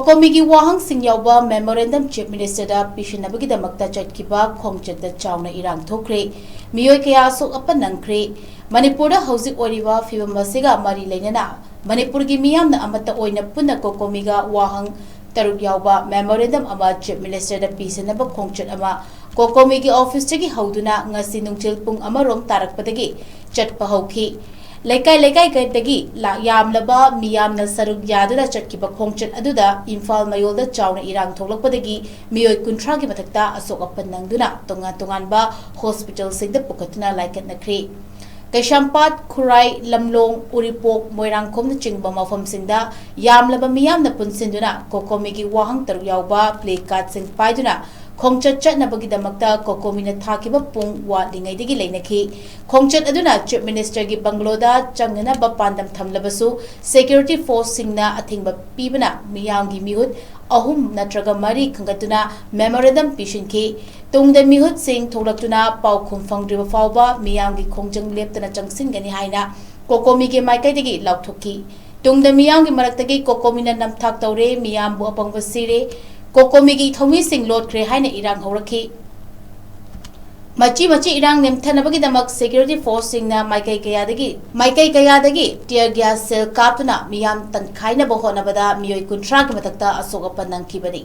Cocomi Wahang sing Yaoba Memorandum Chief Minister Pisinnabagidamak Chatkhiba Khongchat CHOANA ERANG THOKKHRE MEEOI kaya ASOK APAN NANGKHRE manipur hauzik oriba fibam masiga mari leinana manipur gi miyamna amata oina punna Cocomi Wahang taruk Yaoba Memorandum ama Chief Minister Pisinnabagidamak Khongchat ama Cocomi office tagi hauduna ngasi nungchil pung amarom tarakpadagi chatpa hauki Laikai kaitagi yamlaba miyamna saruk yaduna Chatkhiba Khongchat aduda Imphal mayolda CHOANA ERANG thoklakpadagi MEEOI 30 gi mathakta ASOK APAN nangduna tongan-tonganba hospital singda pukatuna laikatnakhre Kaishampat Khurai Lamlong Uripok Moirangkhomna chingba mafamsingda yamlaba miyamna punsinduna Cocomi Wahang taruk Yaoba play card sing paiduna Khongchat chatnabagidamakta Cocomi na thakiba pung watlingaidagi leinakhi Khongchat aduna Chief Minister gi bangloda changnana ba pandam thamlabasu security force singna athingba pibana miyamgi mihut ahum natraga mari khangatuna memorandum pishinki tungda mihut sing tholaktuna paukhum phangdriba fawba miyamgi khongjang leptana changsingani haina Cocomi ge maikai lauthokki tungda miyamgi maraktagi Cocomi na namthak tawre miyambu apangba sire Cocomi gi thomi sing lotkre haina ERANG haurakhi machi ERANG nemthanabagidamak security force singna maikai kayadagi tear gas cell kaptuna miyam tankhaina bahonabada MEEOI 30 gi mathakta ASOK APAN nangkhibani